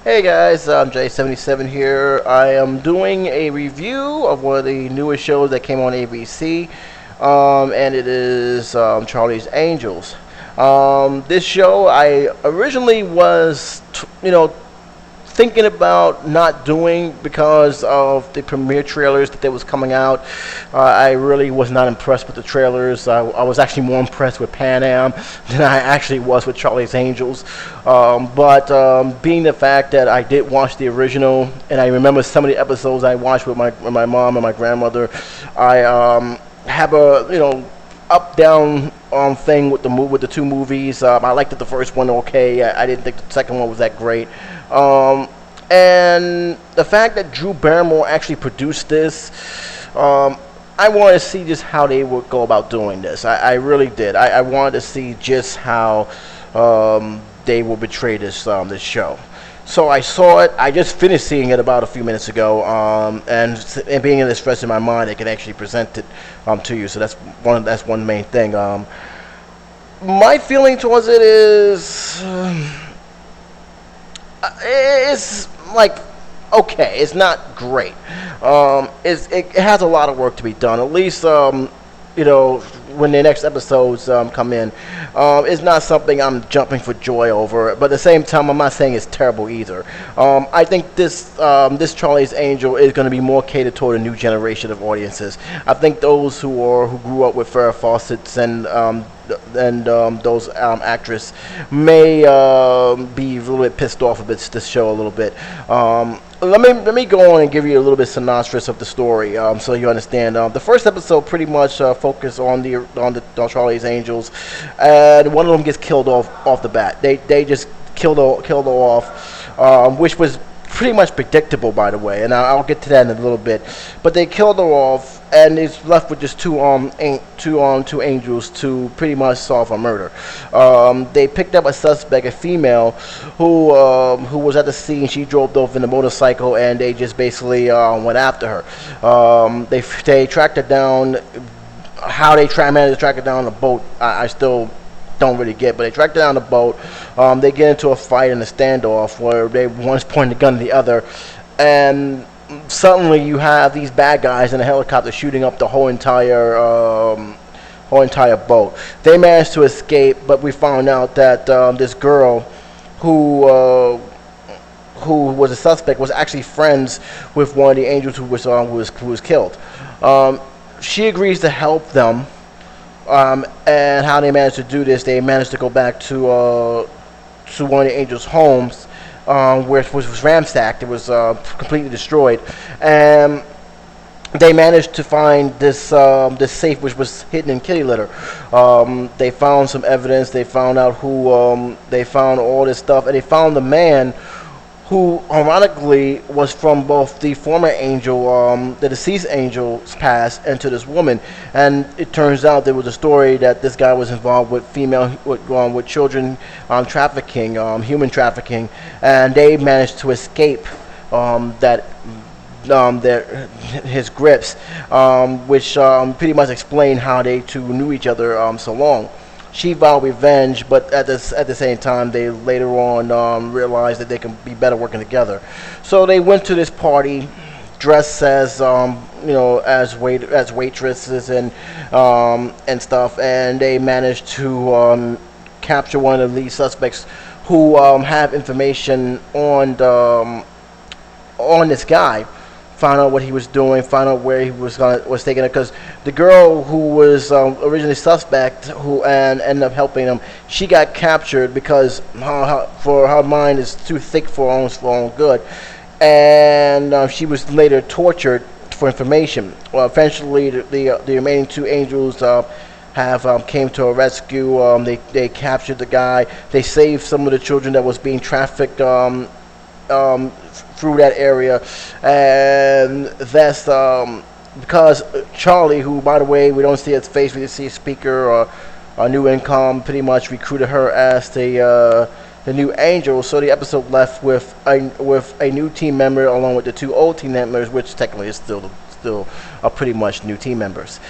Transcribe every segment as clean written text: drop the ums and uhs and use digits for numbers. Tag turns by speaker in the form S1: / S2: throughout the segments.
S1: Hey guys, I'm J77 here. I am doing a review of one of the newest shows that came on ABC, and it is Charlie's Angels. This show I originally was, thinking about not doing because of the premiere trailers that was coming out. I really was not impressed with the trailers. I was actually more impressed with Pan Am than I actually was with Charlie's Angels. But being the fact that I did watch the original, and I remember some of the episodes I watched with my mom and my grandmother, I have a up down thing with the two movies. I liked the first one okay. I didn't think the second one was that great. And the fact that Drew Barrymore actually produced this, I wanted to see just how they would go about doing this. I really did. I wanted to see just how they will portray this show. So I saw it. I just finished seeing it about a few minutes ago, and being in this stress in my mind, I can actually present it to you. So that's one main thing. My feeling towards it is, it's like okay. It's not great. It has a lot of work to be done. At least when the next episodes come in. It's not something I'm jumping for joy over, but at the same time, I'm not saying it's terrible either. I think this Charlie's Angel is going to be more catered toward a new generation of audiences. I think those who grew up with Farrah Fawcett's and those actresses may be a little bit pissed off about this show a little bit. Let me go on and give you a little bit synopsis of the story, so you understand. The first episode pretty much focused on the Charlie's Angels, and one of them gets killed off the bat. They just killed her off, which was pretty much predictable, by the way, and I'll get to that in a little bit. But they killed her off, and it's left with just two angels to pretty much solve a murder. They picked up a suspect, a female, who was at the scene. She drove off in a motorcycle, and they just basically went after her. They tracked her down. How they managed to track her down on a boat, I still don't really get, but they track down the boat. They get into a fight and a standoff where one's pointing the gun at the other, and suddenly you have these bad guys in a helicopter shooting up the whole entire boat. They managed to escape, but we found out that this girl who was a suspect was actually friends with one of the angels who was killed. She agrees to help them. And how they managed to do this, they managed to go back to one of the angels' homes, which was ransacked. It was completely destroyed, and they managed to find this safe, which was hidden in kitty litter. They found some evidence. They found out who. They found all this stuff, and they found the man who ironically was from both the former angel, the deceased angel's past, and to this woman. And it turns out there was a story that this guy was involved with with children trafficking, human trafficking, and they managed to escape his grips, which pretty much explained how they two knew each other so long. She vowed revenge, but at the same time, they later on realized that they can be better working together. So they went to this party, dressed as as waitresses and stuff, and they managed to capture one of the lead suspects who have information on this guy. Found out what he was doing, found out where he was taking it, because the girl who was originally suspect, who ended up helping him, she got captured because her mind is too thick for her own good, and she was later tortured for information. Well, eventually the remaining two angels have came to a rescue. They captured the guy. They saved some of the children that was being trafficked through that area, and that's because Charlie, who by the way we don't see his face, we just see a speaker or a new income, pretty much recruited her as the new angel. So the episode left with a new team member along with the two old team members, which technically is still are pretty much new team members.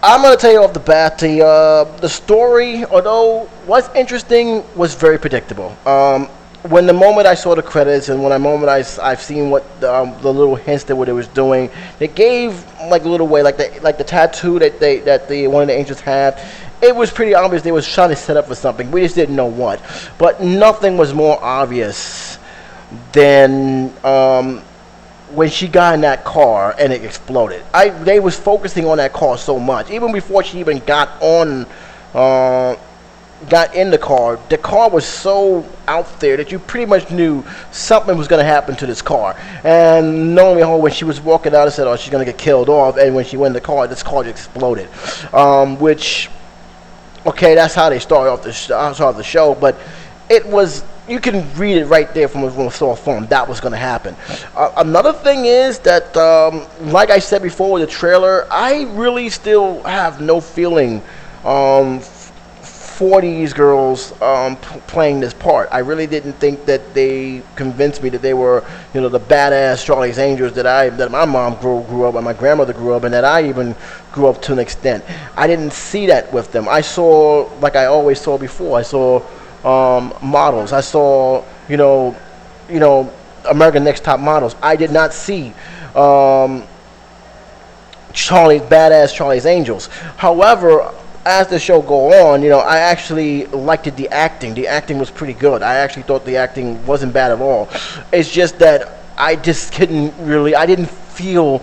S1: I'm gonna tell you off the bat, the story, although was interesting, was very predictable. When the moment I saw the credits and when the moment I've seen what the little hints that what it was doing, they gave like a little way, like the tattoo that the one of the angels had. It was pretty obvious they was trying to set up for something. We just didn't know what. But nothing was more obvious than when she got in that car and it exploded. They was focusing on that car so much, even before she even got in the car. The car was so out there that you pretty much knew something was going to happen to this car. And knowing when she was walking out, I said, "Oh, she's going to get killed off." And when she went in the car, this car just exploded, which. Okay, that's how they started off the show, but it was, you can read it right there from a source form. That was going to happen. Another thing is that, like I said before with the trailer, I really still have no feeling for these girls playing this part. I really didn't think that they convinced me that they were, the badass Charlie's Angels that my mom grew up and my grandmother grew up and that I even grew up to an extent. I didn't see that with them. I saw, like I always saw before, I saw models. I saw, American Next Top Models. I did not see badass Charlie's Angels. However, as the show go on, I actually liked the acting. The acting was pretty good. I actually thought the acting wasn't bad at all. It's just that I didn't feel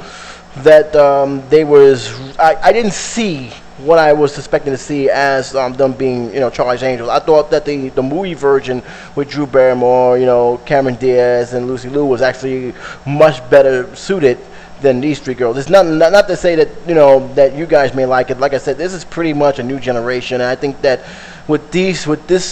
S1: that I didn't see what I was expecting to see as them being, Charlie's Angels. I thought that the movie version with Drew Barrymore, Cameron Diaz, and Lucy Liu was actually much better suited than these three girls. It's not to say that that you guys may like it. Like I said, this is pretty much a new generation, and I think that with this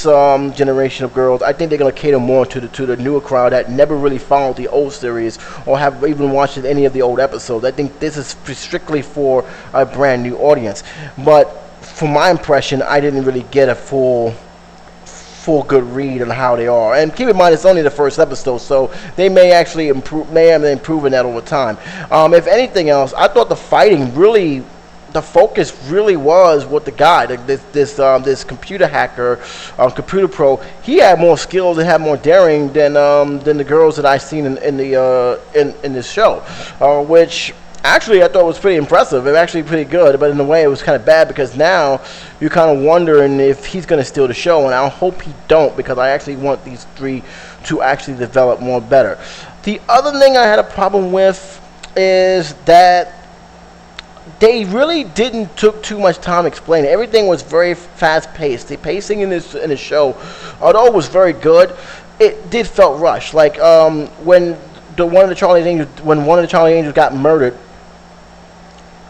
S1: generation of girls, I think they're gonna cater more to the newer crowd that never really followed the old series or have even watched any of the old episodes. I think this is strictly for a brand new audience. But from my impression, I didn't really get a full good read on how they are. And keep in mind, it's only the first episode, so they may actually have improving that over time. If anything else, I thought the focus really was with the guy, this computer hacker, computer pro. He had more skills and had more daring than the girls that I seen in this show, which. Actually, I thought it was pretty impressive. It was actually pretty good, but in a way, it was kind of bad because now you're kind of wondering if he's going to steal the show, and I hope he don't because I actually want these three to actually develop more better. The other thing I had a problem with is that they really didn't took too much time explaining. Everything was very fast-paced. The pacing in the show, although it was very good, it did felt rushed. Like when one of the Charlie Angels got murdered.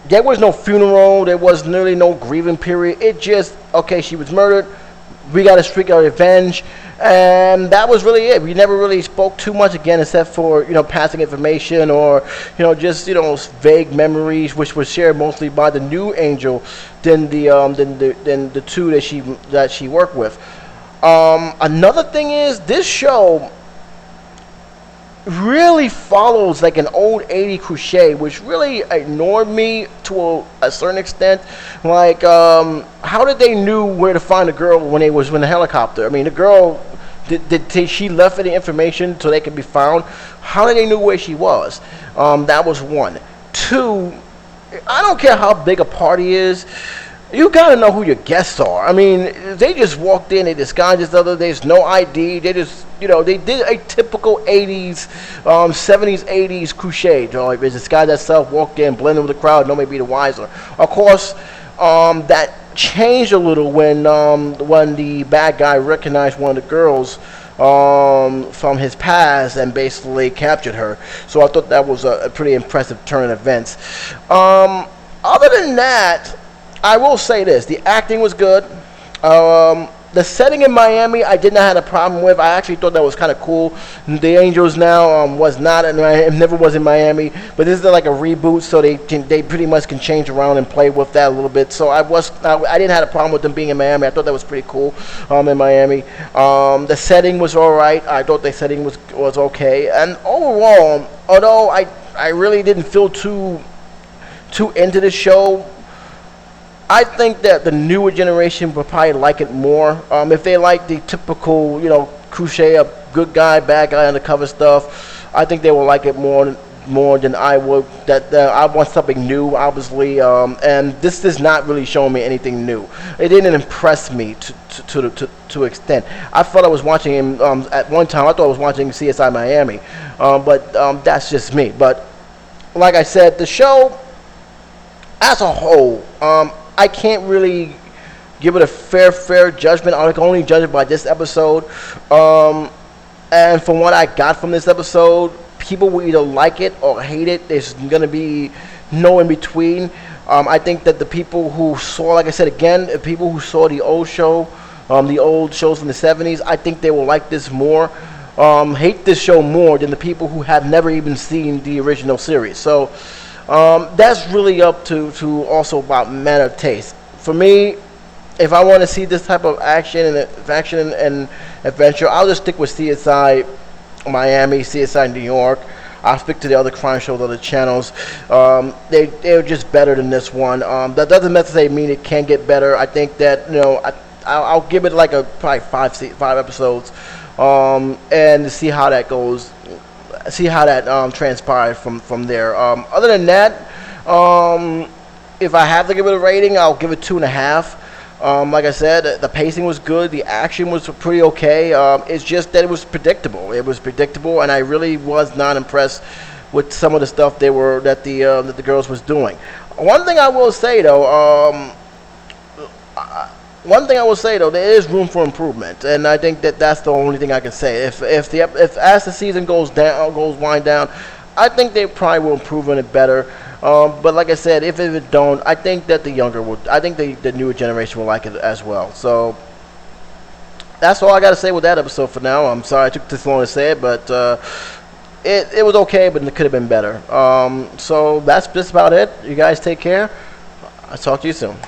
S1: There was no funeral. There was nearly no grieving period. It just, okay, she was murdered. We got to streak our revenge. And that was really it. We never really spoke too much again except for, passing information or, just, vague memories, which was shared mostly by the new angel than the two that she worked with. Another thing is this show really follows like an old 80 cliche, which really ignored me to a certain extent. Like, how did they knew where to find the girl when they was in the helicopter? I mean, the girl, did she left any information so they could be found? How did they knew where she was? That was one. Two, I don't care how big a party is. You gotta know who your guests are. I mean, they just walked in, they disguised this other, there's no ID, they just, they did a typical 80s, 70s, 80s cliche. Like, there's this guy that walked in, blended with the crowd, nobody be the wiser. Of course, that changed a little when the bad guy recognized one of the girls from his past and basically captured her. So I thought that was a pretty impressive turn of events. Other than that, I will say this: the acting was good. The setting in Miami, I did not have a problem with. I actually thought that was kind of cool. The Angels now was not, never was in Miami, but this is like a reboot, so they pretty much can change around and play with that a little bit. So I didn't have a problem with them being in Miami. I thought that was pretty cool in Miami. The setting was all right. I thought the setting was okay, and overall, although I really didn't feel too into the show. I think that the newer generation would probably like it more. If they like the typical, cliche of good guy, bad guy undercover stuff, I think they will like it more than I would. That I want something new, obviously, and this is not really showing me anything new. It didn't impress me to extent. I thought I was watching him at one time. I thought I was watching CSI Miami, but that's just me. But like I said, the show as a whole, I can't really give it a fair judgment. I can only judge it by this episode. And from what I got from this episode, people will either like it or hate it. There's going to be no in between. I think that the people who saw, like I said again, the people who saw the old show, the old shows from the 70s, I think they will like this more. Hate this show more than the people who have never even seen the original series. So that's really up to also about matter of taste. For me, if I want to see this type of action and adventure, I'll just stick with CSI Miami, CSI New York. I'll stick to the other crime shows, other channels. They're just better than this one. That doesn't necessarily mean it can't get better. I think that I'll give it like probably five episodes, and to see how that goes. See how that transpires from there. Other than that, if I have to give it a rating, I'll give it 2.5. Like I said, the pacing was good. The action was pretty okay. It's just that it was predictable. It was predictable, and I really was not impressed with some of the stuff that the girls was doing. One thing I will say though, there is room for improvement, and I think that that's the only thing I can say. If as the season goes wind down, I think they probably will improve on it better. But like I said, if it don't, I think that the newer generation will like it as well. So that's all I got to say with that episode for now. I'm sorry I took this long to say it, but it was okay, but it could have been better. So that's just about it. You guys take care. I'll talk to you soon.